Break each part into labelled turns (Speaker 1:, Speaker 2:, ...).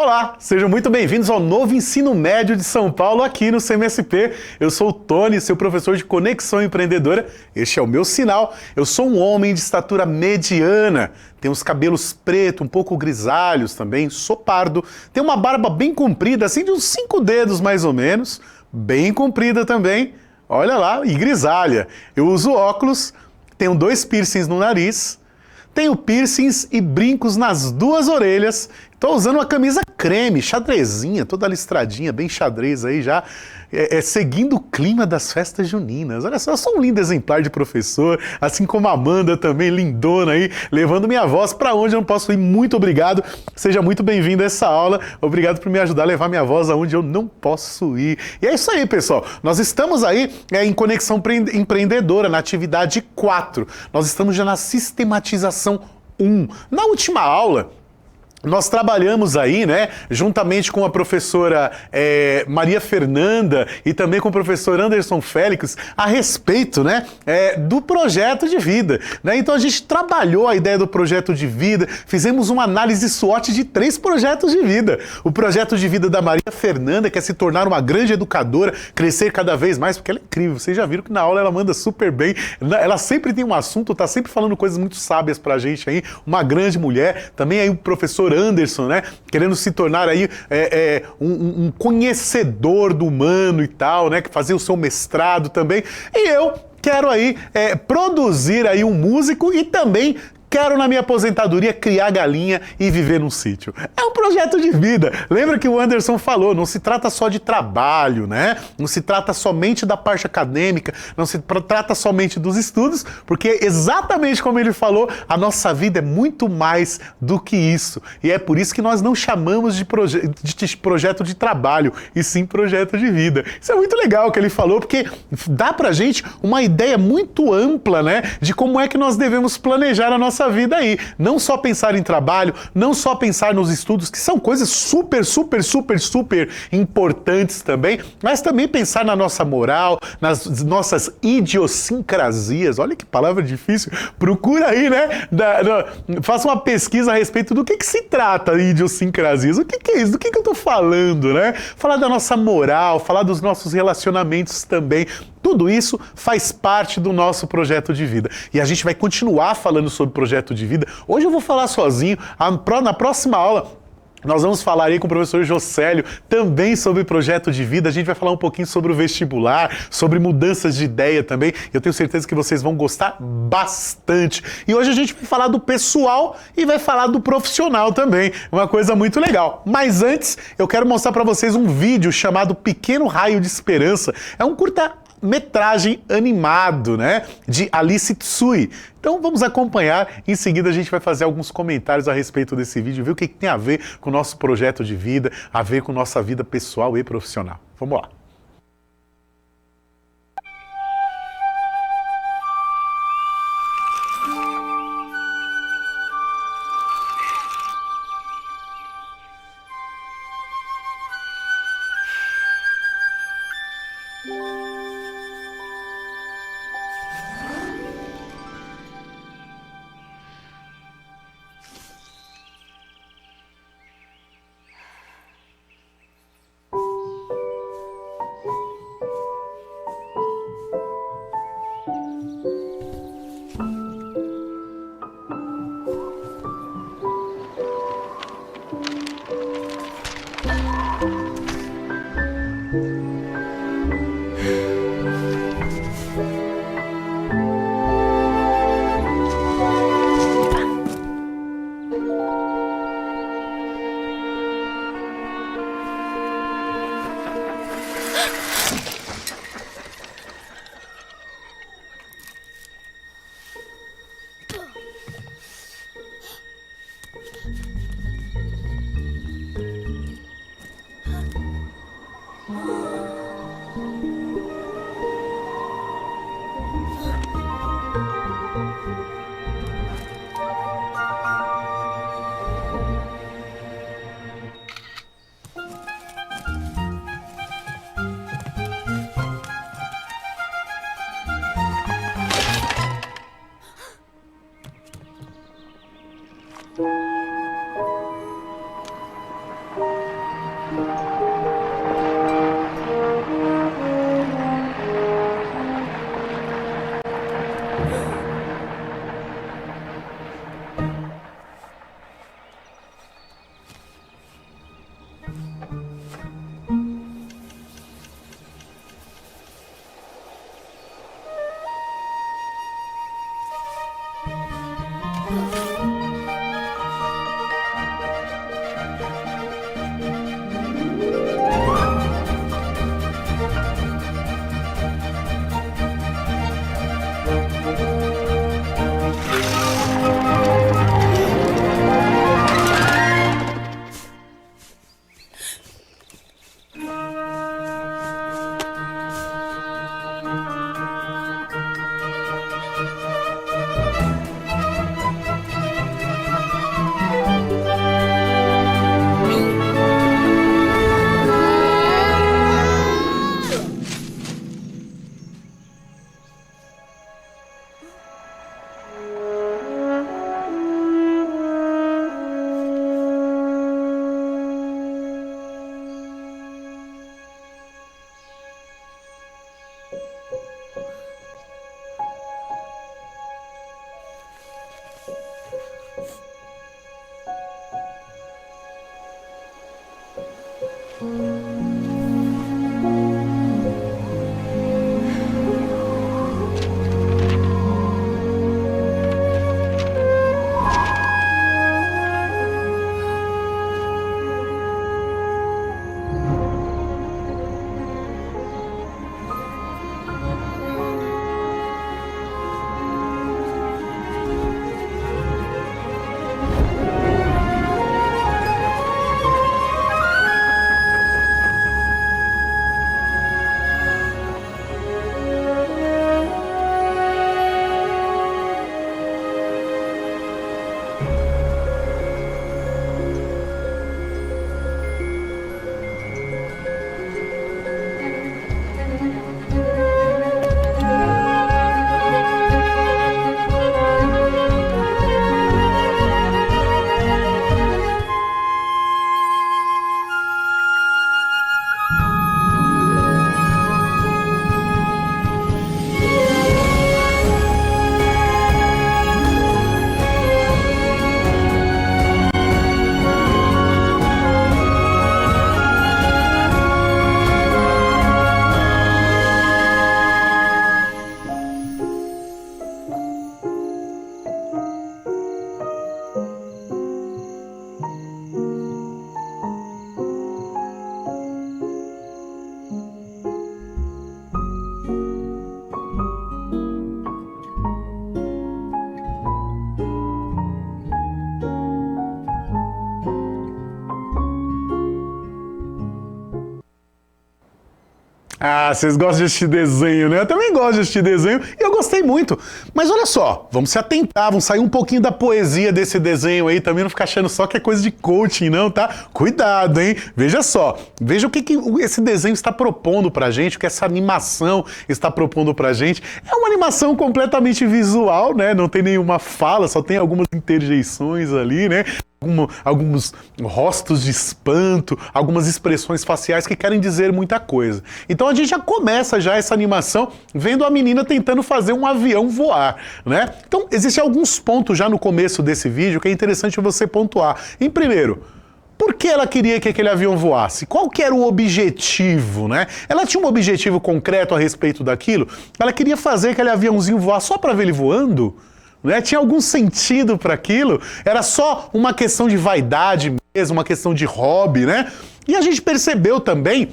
Speaker 1: Olá, sejam muito bem-vindos ao novo Ensino Médio de São Paulo aqui no CMSP. Eu sou o Tony, seu professor de Conexão Empreendedora. Este é o meu sinal. Eu sou um homem de estatura mediana, tenho os cabelos pretos, um pouco grisalhos também, sou pardo, tenho uma barba bem comprida, assim de uns 5 dedos mais ou menos, bem comprida também, olha lá, e grisalha. Eu uso óculos, tenho 2 piercings no nariz, tenho piercings e brincos nas 2 orelhas. Estou usando uma camisa creme, xadrezinha, toda listradinha, bem xadrez aí já, seguindo o clima das festas juninas. Olha só, eu sou um lindo exemplar de professor, assim como a Amanda também, lindona aí, levando minha voz para onde eu não posso ir. Muito obrigado, seja muito bem-vindo a essa aula. Obrigado por me ajudar a levar minha voz aonde eu não posso ir. E é isso aí, pessoal. Nós estamos aí em Conexão Empreendedora, na atividade 4. Nós estamos já na sistematização 1. Na última aula, nós trabalhamos aí, né, juntamente com a professora Maria Fernanda e também com o professor Anderson Félix, a respeito, né, do projeto de vida, né? Então a gente trabalhou a ideia do projeto de vida, fizemos uma análise SWOT de 3 projetos de vida. O projeto de vida da Maria Fernanda, que é se tornar uma grande educadora, crescer cada vez mais, porque ela é incrível. Vocês já viram que na aula ela manda super bem, ela sempre tem um assunto, tá sempre falando coisas muito sábias pra gente aí, uma grande mulher. Também aí o professor Anderson, né, querendo se tornar aí um conhecedor do humano e tal, né, que fazer o seu mestrado também. E eu quero aí produzir aí um músico e também quero, na minha aposentadoria, criar galinha e viver num sítio. É um projeto de vida. Lembra que o Anderson falou, não se trata só de trabalho, né? Não se trata somente da parte acadêmica, não se trata somente dos estudos, porque exatamente como ele falou, a nossa vida é muito mais do que isso. E é por isso que nós não chamamos de projeto de trabalho, e sim projeto de vida. Isso é muito legal o que ele falou, porque dá pra gente uma ideia muito ampla, né, de como é que nós devemos planejar a nossa vida aí. Não só pensar em trabalho, não só pensar nos estudos, que são coisas super importantes também, mas também pensar na nossa moral, nas nossas idiosincrasias. Olha que palavra difícil. Procura aí, né? Faça uma pesquisa a respeito do que se trata idiosincrasias. O que é isso? Do que eu tô falando, né? Falar da nossa moral, falar dos nossos relacionamentos também. Tudo isso faz parte do nosso projeto de vida. E a gente vai continuar falando sobre projeto de vida. Hoje eu vou falar sozinho. Na próxima aula, nós vamos falar aí com o professor Jocélio também sobre projeto de vida. A gente vai falar um pouquinho sobre o vestibular, sobre mudanças de ideia também. Eu tenho certeza que vocês vão gostar bastante. E hoje a gente vai falar do pessoal e vai falar do profissional também. Uma coisa muito legal. Mas antes, eu quero mostrar para vocês um vídeo chamado Pequeno Raio de Esperança. É um curta-metragem animado, né, de Alice Tsui. Então vamos acompanhar, em seguida a gente vai fazer alguns comentários a respeito desse vídeo, ver o que tem a ver com o nosso projeto de vida, a ver com nossa vida pessoal e profissional. Vamos lá. Ah, vocês gostam de assistir desenho, né? Eu também gosto de assistir desenho e eu gostei muito. Mas olha só, vamos se atentar, vamos sair um pouquinho da poesia desse desenho aí, também não ficar achando só que é coisa de coaching, não, tá? Cuidado, hein? Veja só, veja o que esse desenho está propondo pra gente, o que essa animação está propondo pra gente. É uma animação completamente visual, né? Não tem nenhuma fala, só tem algumas interjeições ali, né? Alguns rostos de espanto, algumas expressões faciais que querem dizer muita coisa. Então a gente já começa essa animação vendo a menina tentando fazer um avião voar, né? Então existem alguns pontos já no começo desse vídeo que é interessante você pontuar. Em primeiro, por que ela queria que aquele avião voasse? Qual que era o objetivo, né? Ela tinha um objetivo concreto a respeito daquilo? Ela queria fazer aquele aviãozinho voar só para ver ele voando? Né? Tinha algum sentido para aquilo? Era só uma questão de vaidade mesmo, uma questão de hobby, né? E a gente percebeu também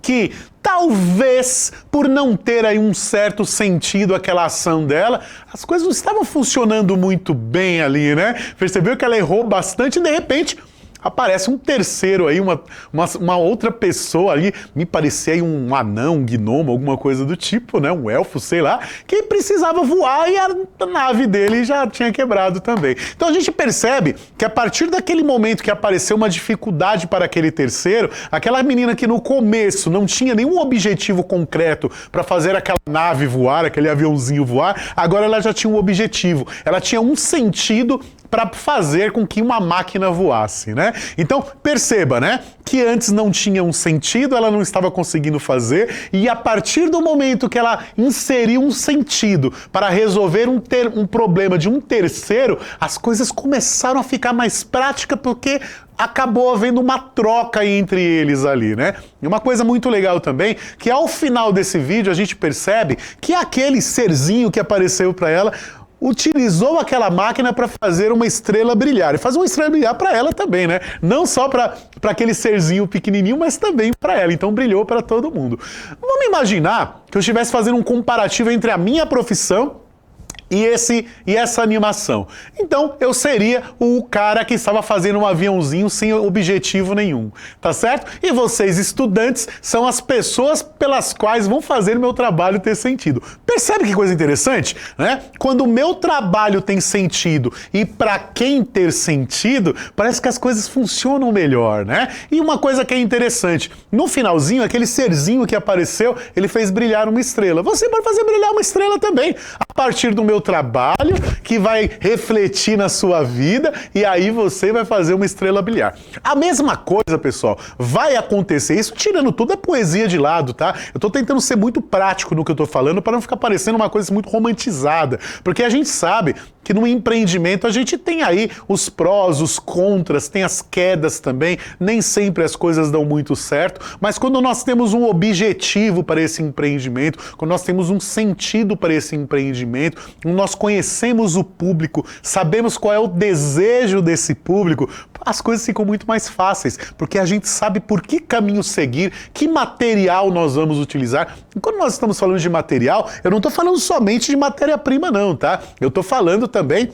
Speaker 1: que talvez por não ter aí um certo sentido aquela ação dela, as coisas não estavam funcionando muito bem ali, né? Percebeu que ela errou bastante e de repente aparece um terceiro aí, uma outra pessoa ali, me parecia aí um anão, um gnomo, alguma coisa do tipo, né? Um elfo, sei lá, que precisava voar e a nave dele já tinha quebrado também. Então a gente percebe que a partir daquele momento que apareceu uma dificuldade para aquele terceiro, aquela menina que no começo não tinha nenhum objetivo concreto para fazer aquela nave voar, aquele aviãozinho voar, agora ela já tinha um objetivo, ela tinha um sentido para fazer com que uma máquina voasse, né? Então, perceba, né? Que antes não tinha um sentido, ela não estava conseguindo fazer, e a partir do momento que ela inseriu um sentido para resolver um problema de um terceiro, as coisas começaram a ficar mais práticas porque acabou havendo uma troca entre eles ali, né? E uma coisa muito legal também, que ao final desse vídeo a gente percebe que aquele serzinho que apareceu para ela utilizou aquela máquina para fazer uma estrela brilhar. E fazer uma estrela brilhar para ela também, né? Não só para aquele serzinho pequenininho, mas também para ela. Então brilhou para todo mundo. Vamos imaginar que eu estivesse fazendo um comparativo entre a minha profissão e essa animação. Então, eu seria o cara que estava fazendo um aviãozinho sem objetivo nenhum, tá certo? E vocês, estudantes, são as pessoas pelas quais vão fazer meu trabalho ter sentido. Percebe que coisa interessante, né? Quando o meu trabalho tem sentido e para quem ter sentido, parece que as coisas funcionam melhor, né? E uma coisa que é interessante, no finalzinho, aquele serzinho que apareceu, ele fez brilhar uma estrela. Você pode fazer brilhar uma estrela também, a partir do meu trabalho, que vai refletir na sua vida, e aí você vai fazer uma estrela brilhar. A mesma coisa, pessoal, vai acontecer, isso tirando toda a poesia de lado, tá? Eu tô tentando ser muito prático no que eu tô falando, para não ficar parecendo uma coisa muito romantizada, porque a gente sabe que no empreendimento a gente tem aí os prós, os contras, tem as quedas também, nem sempre as coisas dão muito certo, mas quando nós temos um objetivo para esse empreendimento, quando nós temos um sentido para esse empreendimento, nós conhecemos o público, sabemos qual é o desejo desse público, as coisas ficam muito mais fáceis, porque a gente sabe por que caminho seguir, que material nós vamos utilizar. E quando nós estamos falando de material, eu não estou falando somente de matéria-prima não, tá? Eu estou falando também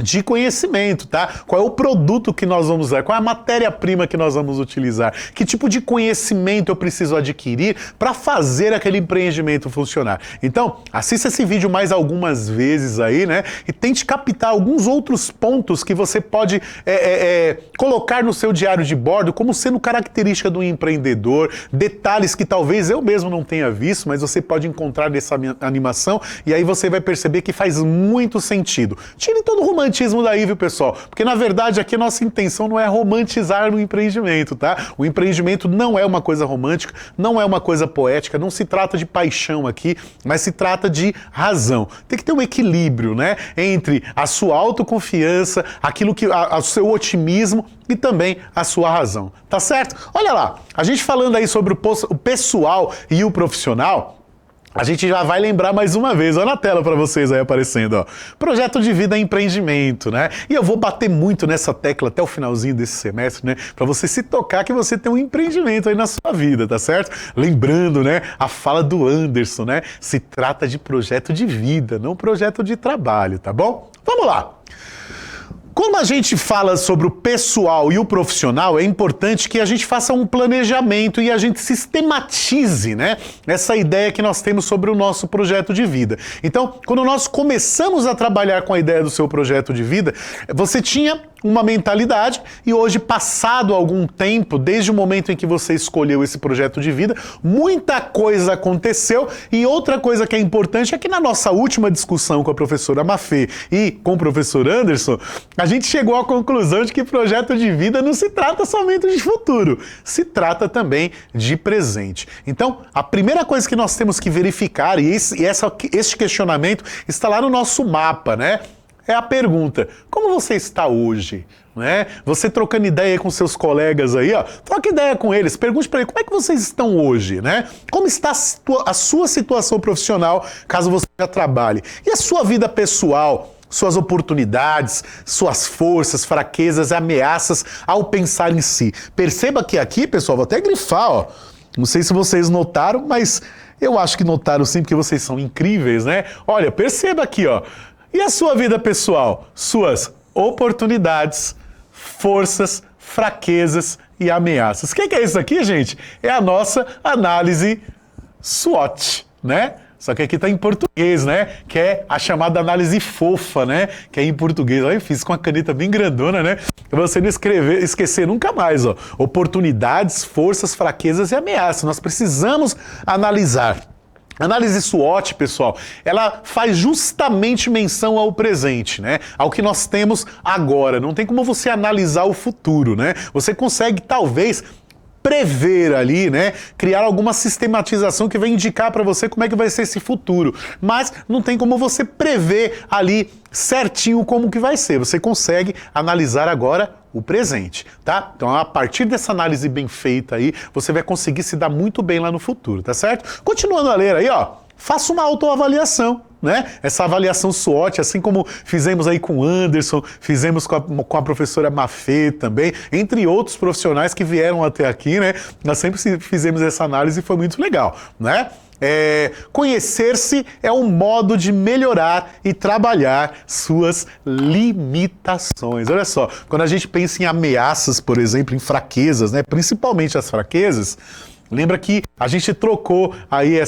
Speaker 1: de conhecimento, tá? Qual é o produto que nós vamos usar? Qual é a matéria-prima que nós vamos utilizar? Que tipo de conhecimento eu preciso adquirir para fazer aquele empreendimento funcionar? Então, assista esse vídeo mais algumas vezes aí, né? E tente captar alguns outros pontos que você pode colocar no seu diário de bordo como sendo característica do empreendedor, detalhes que talvez eu mesmo não tenha visto, mas você pode encontrar nessa animação e aí você vai perceber que faz muito sentido. Tire todo o romantismo daí, viu, pessoal? Porque, na verdade, aqui a nossa intenção não é romantizar o empreendimento, tá? O empreendimento não é uma coisa romântica, não é uma coisa poética, não se trata de paixão aqui, mas se trata de razão. Tem que ter um equilíbrio, né? Entre a sua autoconfiança, aquilo que, o seu otimismo e também a sua razão, tá certo? Olha lá, a gente falando aí sobre o pessoal e o profissional, a gente já vai lembrar mais uma vez, olha na tela para vocês aí aparecendo, ó. Projeto de vida é empreendimento, né? E eu vou bater muito nessa tecla até o finalzinho desse semestre, né? Para você se tocar que você tem um empreendimento aí na sua vida, tá certo? Lembrando, né? A fala do Anderson, né? Se trata de projeto de vida, não projeto de trabalho, tá bom? Vamos lá! Como a gente fala sobre o pessoal e o profissional, é importante que a gente faça um planejamento e a gente sistematize, né, essa ideia que nós temos sobre o nosso projeto de vida. Então, quando nós começamos a trabalhar com a ideia do seu projeto de vida, você tinha uma mentalidade e hoje, passado algum tempo, desde o momento em que você escolheu esse projeto de vida, muita coisa aconteceu e outra coisa que é importante é que na nossa última discussão com a professora Mafê e com o professor Anderson, a gente chegou à conclusão de que projeto de vida não se trata somente de futuro, se trata também de presente. Então, a primeira coisa que nós temos que verificar, e este questionamento está lá no nosso mapa, né? É a pergunta, como você está hoje? Né? Você trocando ideia com seus colegas aí, ó, troca ideia com eles, pergunte para eles como é que vocês estão hoje, né? Como está a sua situação profissional, caso você já trabalhe? E a sua vida pessoal? Suas oportunidades, suas forças, fraquezas, ameaças ao pensar em si. Perceba que aqui, pessoal, vou até grifar, ó. Não sei se vocês notaram, mas eu acho que notaram sim, porque vocês são incríveis, né? Olha, perceba aqui, ó. E a sua vida pessoal? Suas oportunidades, forças, fraquezas e ameaças. O que é isso aqui, gente? É a nossa análise SWOT, né? Só que aqui está em português, né? Que é a chamada análise fofa, né? Que é em português. Olha, eu fiz com uma caneta bem grandona, né? Pra você não esquecer nunca mais, ó. Oportunidades, forças, fraquezas e ameaças. Nós precisamos analisar. A análise SWOT, pessoal, ela faz justamente menção ao presente, né? Ao que nós temos agora. Não tem como você analisar o futuro, né? Você consegue, talvez, prever ali, né? Criar alguma sistematização que vai indicar para você como é que vai ser esse futuro. Mas não tem como você prever ali certinho como que vai ser. Você consegue analisar agora o presente, tá? Então, a partir dessa análise bem feita aí, você vai conseguir se dar muito bem lá no futuro, tá certo? Continuando a ler aí, ó, faça uma autoavaliação, né? Essa avaliação SWOT, assim como fizemos aí com o Anderson, fizemos com a professora Mafê também, entre outros profissionais que vieram até aqui, né? Nós sempre fizemos essa análise e foi muito legal, né? Conhecer-se é um modo de melhorar e trabalhar suas limitações. Olha só, quando a gente pensa em ameaças, por exemplo, em fraquezas, né, principalmente as fraquezas, lembra que a gente trocou aí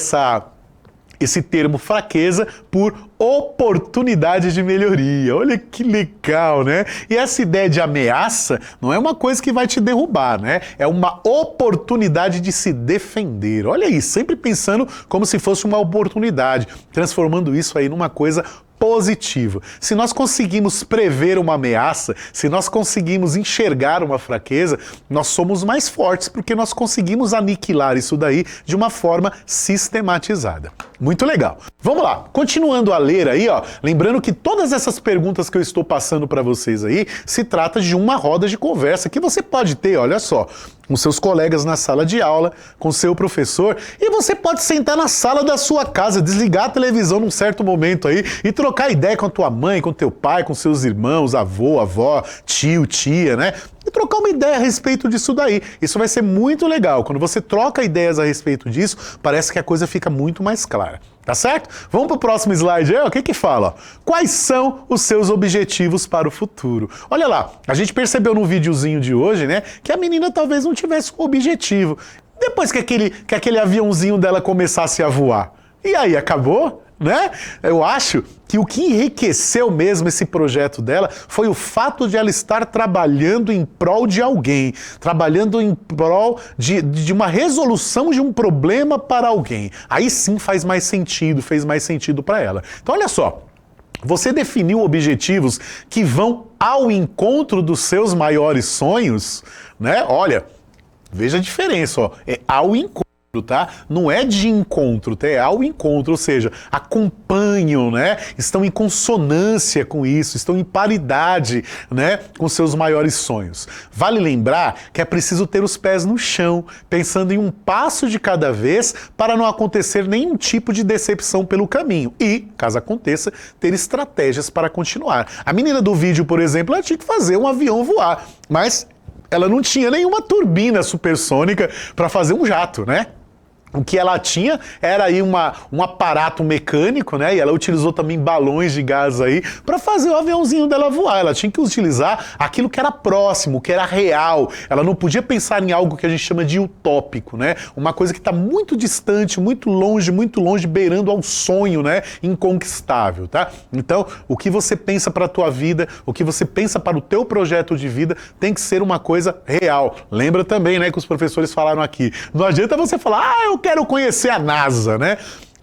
Speaker 1: esse termo fraqueza por oportunidade de melhoria. Olha que legal, né? E essa ideia de ameaça não é uma coisa que vai te derrubar, né? É uma oportunidade de se defender. Olha aí, sempre pensando como se fosse uma oportunidade, transformando isso aí numa coisa positivo. Se nós conseguimos prever uma ameaça, se nós conseguimos enxergar uma fraqueza, nós somos mais fortes porque nós conseguimos aniquilar isso daí de uma forma sistematizada. Muito legal. Vamos lá, continuando a ler aí, ó, lembrando que todas essas perguntas que eu estou passando para vocês aí, se trata de uma roda de conversa que você pode ter, olha só, com seus colegas na sala de aula, com seu professor, e você pode sentar na sala da sua casa, desligar a televisão num certo momento aí e trocar ideia com a tua mãe, com teu pai, com seus irmãos, avô, avó, tio, tia, né? E trocar uma ideia a respeito disso daí. Isso vai ser muito legal. Quando você troca ideias a respeito disso, parece que a coisa fica muito mais clara. Tá certo? Vamos pro próximo slide aí, ó. O que que fala? Quais são os seus objetivos para o futuro? Olha lá, a gente percebeu no videozinho de hoje, né, que a menina talvez não tivesse um objetivo. Depois que aquele aviãozinho dela começasse a voar. E aí, acabou? Né? Eu acho que o que enriqueceu mesmo esse projeto dela foi o fato de ela estar trabalhando em prol de alguém, trabalhando em prol de uma resolução de um problema para alguém. Aí sim faz mais sentido, fez mais sentido para ela. Então olha só, você definiu objetivos que vão ao encontro dos seus maiores sonhos, né? Olha, veja a diferença, ó, é ao encontro. Tá? Não é de encontro, tá? É ao encontro, ou seja, acompanham, né? Estão em consonância com isso, estão em paridade, né? Com seus maiores sonhos. Vale lembrar que é preciso ter os pés no chão, pensando em um passo de cada vez para não acontecer nenhum tipo de decepção pelo caminho e, caso aconteça, ter estratégias para continuar. A menina do vídeo, por exemplo, ela tinha que fazer um avião voar, mas ela não tinha nenhuma turbina supersônica para fazer um jato, né? O que ela tinha era aí um aparato mecânico, né? E ela utilizou também balões de gás aí para fazer o aviãozinho dela voar. Ela tinha que utilizar aquilo que era próximo, que era real. Ela não podia pensar em algo que a gente chama de utópico, né? Uma coisa que está muito distante, muito longe, beirando ao sonho, né? Inconquistável, tá? Então, o que você pensa para a tua vida, o que você pensa para o teu projeto de vida tem que ser uma coisa real. Lembra também, né, que os professores falaram aqui. Não adianta você falar, eu quero conhecer a NASA, né?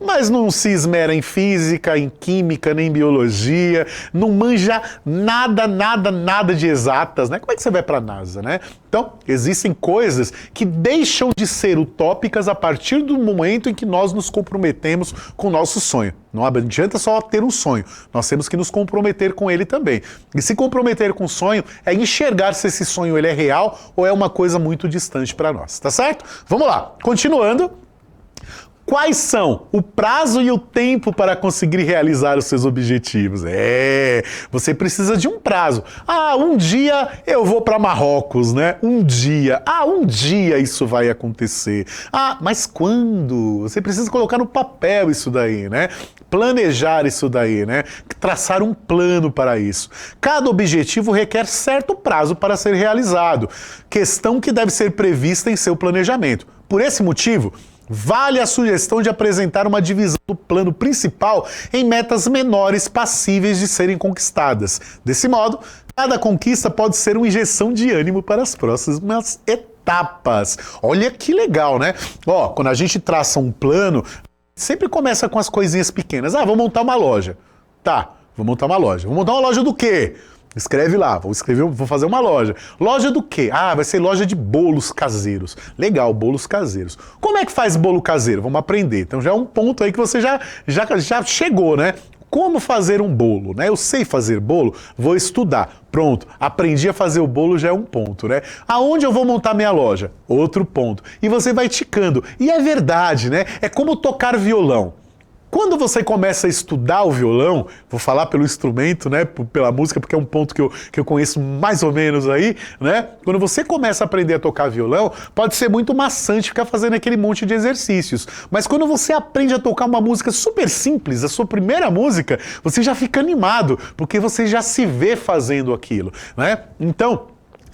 Speaker 1: Mas não se esmera em física, em química, nem em biologia, não manja nada de exatas, né? Como é que você vai para a NASA, né? Então, existem coisas que deixam de ser utópicas a partir do momento em que nós nos comprometemos com o nosso sonho. Não adianta só ter um sonho, nós temos que nos comprometer com ele também. E se comprometer com o sonho é enxergar se esse sonho ele é real ou é uma coisa muito distante para nós, tá certo? Vamos lá, continuando. Quais são o prazo e o tempo para conseguir realizar os seus objetivos? Você precisa de um prazo. Um dia eu vou para Marrocos, né? Um dia isso vai acontecer. Mas quando? Você precisa colocar no papel isso daí, né? Planejar isso daí, né? Traçar um plano para isso. Cada objetivo requer certo prazo para ser realizado. Questão que deve ser prevista em seu planejamento. Por esse motivo, vale a sugestão de apresentar uma divisão do plano principal em metas menores passíveis de serem conquistadas. Desse modo, cada conquista pode ser uma injeção de ânimo para as próximas etapas. Olha que legal, né? Quando a gente traça um plano, sempre começa com as coisinhas pequenas. Ah, vou montar uma loja. Tá, vou montar uma loja. Vou montar uma loja do quê? Escreve lá, vou fazer uma loja. Loja do quê? Ah, vai ser loja de bolos caseiros. Legal, bolos caseiros. Como é que faz bolo caseiro? Vamos aprender. Então já é um ponto aí que você já chegou, né? Como fazer um bolo, né? Eu sei fazer bolo, vou estudar. Pronto, aprendi a fazer o bolo, já é um ponto, né? Aonde eu vou montar minha loja? Outro ponto. E você vai ticando. E é verdade, né? É como tocar violão. Quando você começa a estudar o violão, vou falar pelo instrumento, né, pela música, porque é um ponto que eu conheço mais ou menos aí, né? Quando você começa a aprender a tocar violão, pode ser muito maçante ficar fazendo aquele monte de exercícios. Mas quando você aprende a tocar uma música super simples, a sua primeira música, você já fica animado, porque você já se vê fazendo aquilo, né? Então,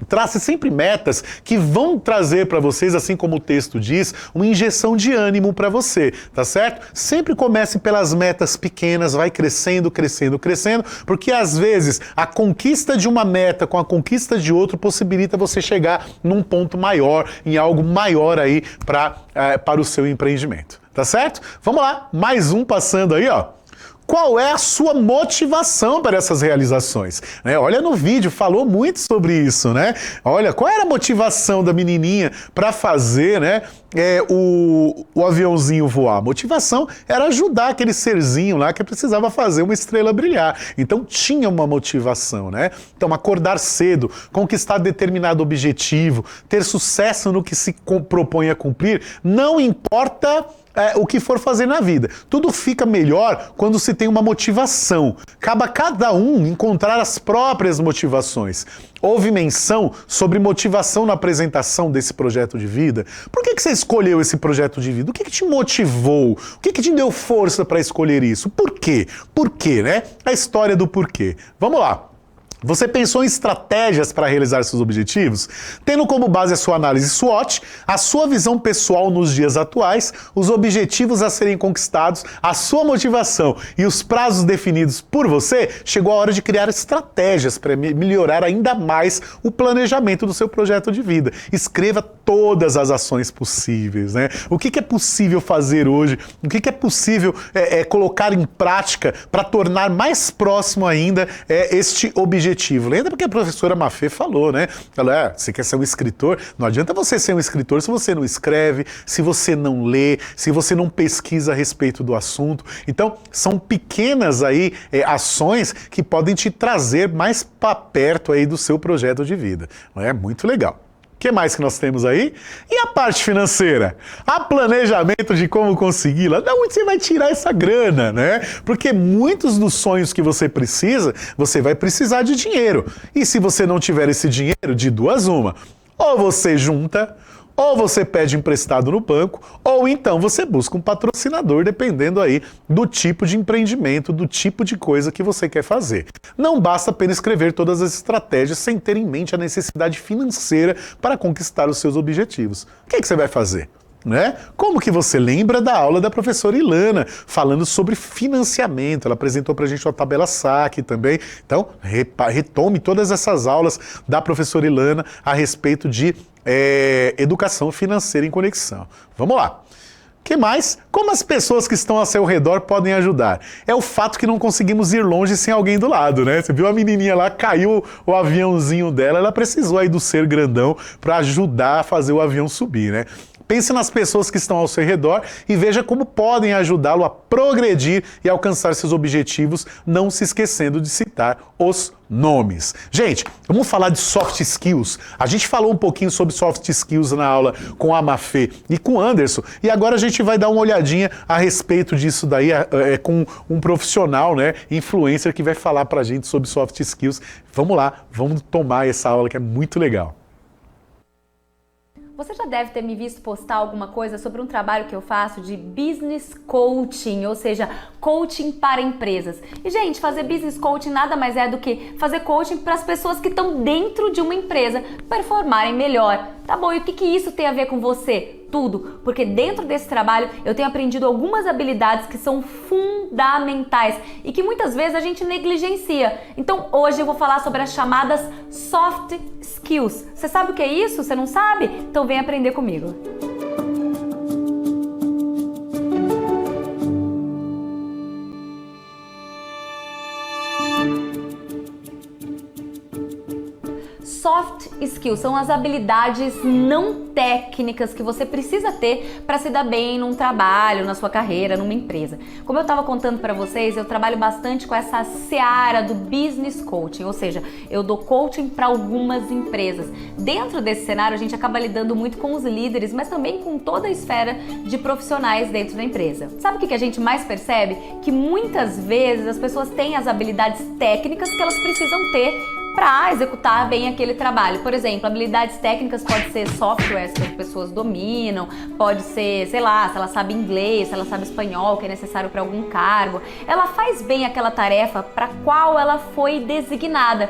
Speaker 1: trace sempre metas que vão trazer para vocês, assim como o texto diz, uma injeção de ânimo para você, tá certo? Sempre comece pelas metas pequenas, vai crescendo, crescendo, crescendo, porque às vezes a conquista de uma meta com a conquista de outra possibilita você chegar num ponto maior, em algo maior aí para o seu empreendimento, tá certo? Vamos lá, mais um passando aí, ó. Qual é a sua motivação para essas realizações? Olha no vídeo, falou muito sobre isso, né? Olha, qual era a motivação da menininha para fazer, né, o aviãozinho voar? A motivação era ajudar aquele serzinho lá que precisava fazer uma estrela brilhar. Então tinha uma motivação, né? Então acordar cedo, conquistar determinado objetivo, ter sucesso no que se propõe a cumprir, não importa o que for fazer na vida. Tudo fica melhor quando se tem uma motivação. Cabe a cada um encontrar as próprias motivações. Houve menção sobre motivação na apresentação desse projeto de vida. Por que você escolheu esse projeto de vida? O que te motivou? O que te deu força para escolher isso? Por quê? Por quê, né? A história do porquê. Vamos lá. Você pensou em estratégias para realizar seus objetivos? Tendo como base a sua análise SWOT, a sua visão pessoal nos dias atuais, os objetivos a serem conquistados, a sua motivação e os prazos definidos por você, chegou a hora de criar estratégias para melhorar ainda mais o planejamento do seu projeto de vida. Escreva todas as ações possíveis, né? O que é possível fazer hoje? O que é possível colocar em prática para tornar mais próximo ainda este objetivo? Lembra porque a professora Mafê falou, né? Ela, você quer ser um escritor? Não adianta você ser um escritor se você não escreve, se você não lê, se você não pesquisa a respeito do assunto. Então, são pequenas aí ações que podem te trazer mais para perto aí do seu projeto de vida. Não é? Muito legal. O que mais que nós temos aí? E a parte financeira? A planejamento de como consegui-la. Da onde você vai tirar essa grana, né? Porque muitos dos sonhos que você precisa, você vai precisar de dinheiro. E se você não tiver esse dinheiro, de duas uma. Ou você junta, ou você pede emprestado no banco, ou então você busca um patrocinador, dependendo aí do tipo de empreendimento, do tipo de coisa que você quer fazer. Não basta apenas escrever todas as estratégias sem ter em mente a necessidade financeira para conquistar os seus objetivos. O que você vai fazer? Né? Como que você lembra da aula da professora Ilana, falando sobre financiamento? Ela apresentou pra gente uma tabela SAC também. Então, retome todas essas aulas da professora Ilana a respeito de educação financeira em conexão. Vamos lá. O que mais? Como as pessoas que estão ao seu redor podem ajudar? É o fato que não conseguimos ir longe sem alguém do lado, né? Você viu a menininha lá, caiu o aviãozinho dela, ela precisou aí do ser grandão para ajudar a fazer o avião subir, né? Pense nas pessoas que estão ao seu redor e veja como podem ajudá-lo a progredir e alcançar seus objetivos, não se esquecendo de citar os nomes. Gente, vamos falar de soft skills. A gente falou um pouquinho sobre soft skills na aula com a Mafê e com o Anderson, e agora a gente vai dar uma olhadinha a respeito disso daí com um profissional, né, influencer, que vai falar pra gente sobre soft skills. Vamos lá, vamos tomar essa aula que é muito legal.
Speaker 2: Você já deve ter me visto postar alguma coisa sobre um trabalho que eu faço de business coaching, ou seja, coaching para empresas. E, gente, fazer business coaching nada mais é do que fazer coaching para as pessoas que estão dentro de uma empresa performarem melhor. Tá bom, e o que isso tem a ver com você? Tudo, porque dentro desse trabalho eu tenho aprendido algumas habilidades que são fundamentais e que muitas vezes a gente negligencia. Então hoje eu vou falar sobre as chamadas soft skills. Você sabe o que é isso? Você não sabe? Então vem aprender comigo. skills são as habilidades não técnicas que você precisa ter para se dar bem num trabalho, na sua carreira, numa empresa. Como eu estava contando para vocês, eu trabalho bastante com essa seara do business coaching, ou seja, eu dou coaching para algumas empresas. Dentro desse cenário, a gente acaba lidando muito com os líderes, mas também com toda a esfera de profissionais dentro da empresa. Sabe o que a gente mais percebe? Que muitas vezes as pessoas têm as habilidades técnicas que elas precisam ter para executar bem aquele trabalho. Por exemplo, habilidades técnicas pode ser softwares que as pessoas dominam, pode ser, sei lá, se ela sabe inglês, se ela sabe espanhol, que é necessário para algum cargo. Ela faz bem aquela tarefa para qual ela foi designada.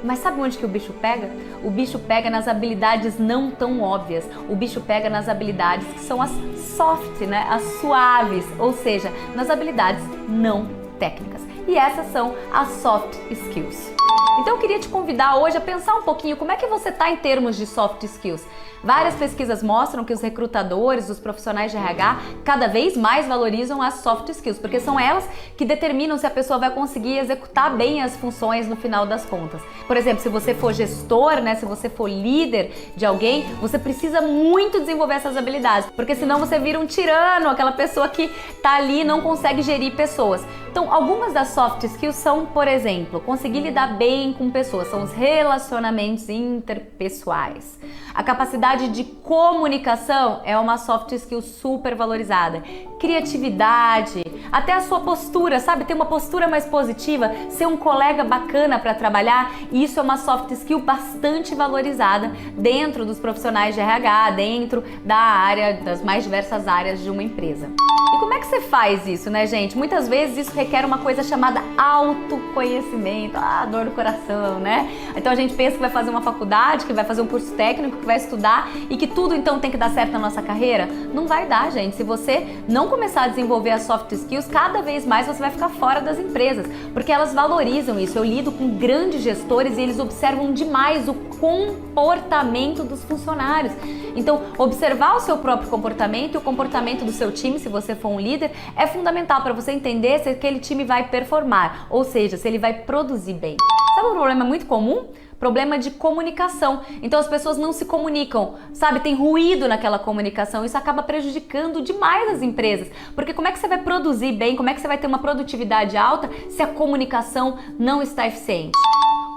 Speaker 2: Mas sabe onde que o bicho pega? O bicho pega nas habilidades não tão óbvias. O bicho pega nas habilidades que são as soft, né? As suaves, ou seja, nas habilidades não técnicas. E essas são as soft skills. Então eu queria te convidar hoje a pensar um pouquinho como é que você está em termos de soft skills. Várias pesquisas mostram que os recrutadores, os profissionais de RH, cada vez mais valorizam as soft skills, porque são elas que determinam se a pessoa vai conseguir executar bem as funções no final das contas. Por exemplo, se você for gestor, né, se você for líder de alguém, você precisa muito desenvolver essas habilidades, porque senão você vira um tirano, aquela pessoa que está ali e não consegue gerir pessoas. Então, algumas das soft skills são, por exemplo, conseguir lidar bem com pessoas, são os relacionamentos interpessoais. A capacidade de comunicação é uma soft skill super valorizada. Criatividade, até a sua postura, sabe? Ter uma postura mais positiva, ser um colega bacana para trabalhar, isso é uma soft skill bastante valorizada dentro dos profissionais de RH, dentro da área, das mais diversas áreas de uma empresa. E como é que você faz isso, né, gente? Muitas vezes isso requer uma coisa chamada autoconhecimento. Dor no coração, né? Então a gente pensa que vai fazer uma faculdade, que vai fazer um curso técnico, que vai estudar e que tudo então tem que dar certo na nossa carreira. Não vai dar, gente. Se você não começar a desenvolver as soft skills, cada vez mais você vai ficar fora das empresas, porque elas valorizam isso. Eu lido com grandes gestores e eles observam demais o comportamento dos funcionários. Então, observar o seu próprio comportamento e o comportamento do seu time, se você for um líder, é fundamental para você entender se aquele time vai performar, ou seja, se ele vai produzir bem. Sabe um problema muito comum? Problema de comunicação. Então as pessoas não se comunicam, sabe? Tem ruído naquela comunicação. Isso acaba prejudicando demais as empresas. Porque como é que você vai produzir bem, como é que você vai ter uma produtividade alta se a comunicação não está eficiente?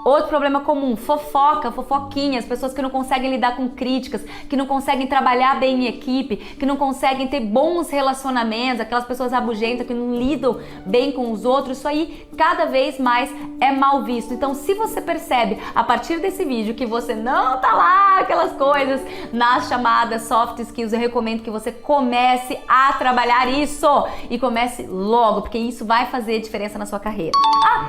Speaker 2: Outro problema comum, fofoquinha, as pessoas que não conseguem lidar com críticas, que não conseguem trabalhar bem em equipe, que não conseguem ter bons relacionamentos, aquelas pessoas rabugentas que não lidam bem com os outros, isso aí cada vez mais é mal visto. Então, se você percebe a partir desse vídeo que você não tá lá aquelas coisas nas chamadas soft skills, eu recomendo que você comece a trabalhar isso e comece logo, porque isso vai fazer diferença na sua carreira.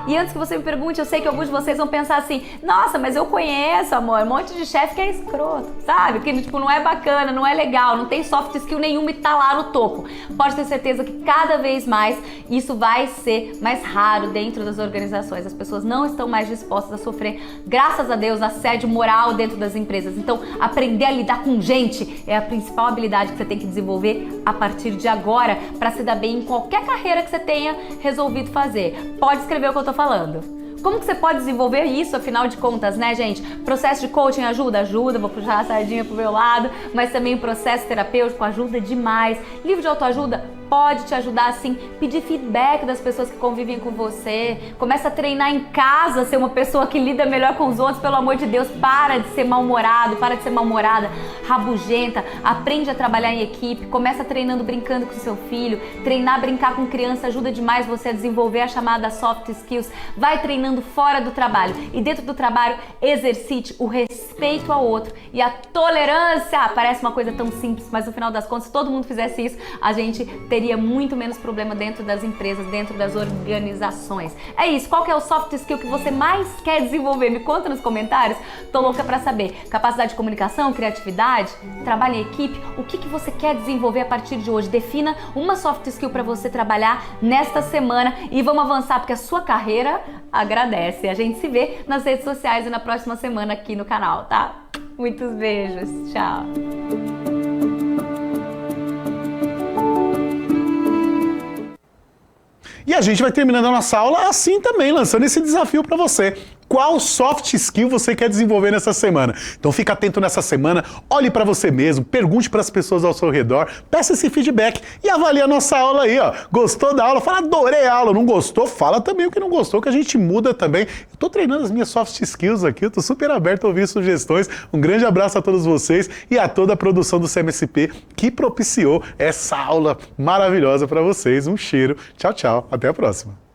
Speaker 2: E antes que você me pergunte, eu sei que alguns de vocês vão pensar assim, nossa, mas eu conheço, amor, um monte de chefe que é escroto, sabe? Que tipo, não é bacana, não é legal, não tem soft skill nenhuma e tá lá no topo. Pode ter certeza que cada vez mais isso vai ser mais raro dentro das organizações. As pessoas não estão mais dispostas a sofrer, graças a Deus, assédio moral dentro das empresas. Então, aprender a lidar com gente é a principal habilidade que você tem que desenvolver a partir de agora para se dar bem em qualquer carreira que você tenha resolvido fazer. Pode escrever o que eu tô falando. Como que você pode desenvolver isso, afinal de contas, né, gente? Processo de coaching ajuda? Ajuda, vou puxar a sardinha pro meu lado, mas também o processo terapêutico ajuda demais. Livro de autoajuda pode te ajudar, assim, pedir feedback das pessoas que convivem com você. Começa a treinar em casa, ser uma pessoa que lida melhor com os outros, pelo amor de Deus. Para de ser mal-humorado, para de ser mal-humorada, rabugenta. Aprende a trabalhar em equipe, começa treinando brincando com seu filho. Treinar, brincar com criança ajuda demais você a desenvolver a chamada soft skills. Vai treinando fora do trabalho e dentro do trabalho exercite o respeito ao outro e a tolerância. Parece uma coisa tão simples, mas no final das contas, se todo mundo fizesse isso, a gente teria muito menos problema dentro das empresas, dentro das organizações. É isso, qual que é o soft skill que você mais quer desenvolver? Me conta nos comentários, tô louca pra saber. Capacidade de comunicação, criatividade, trabalho em equipe, o que você quer desenvolver a partir de hoje? Defina uma soft skill pra você trabalhar nesta semana e vamos avançar, porque a sua carreira agradece. A gente se vê nas redes sociais e na próxima semana aqui no canal, tá? Muitos beijos, tchau!
Speaker 1: E a gente vai terminando a nossa aula assim também, lançando esse desafio para você. qual soft skill você quer desenvolver nessa semana. Então fica atento nessa semana, olhe para você mesmo, pergunte para as pessoas ao seu redor, peça esse feedback e avalie a nossa aula aí, ó. Gostou da aula? Fala, adorei a aula. Não gostou? Fala também o que não gostou, que a gente muda também. Eu tô treinando as minhas soft skills aqui, eu tô super aberto a ouvir sugestões. Um grande abraço a todos vocês e a toda a produção do CMSP que propiciou essa aula maravilhosa para vocês. Um cheiro. Tchau, tchau. Até a próxima.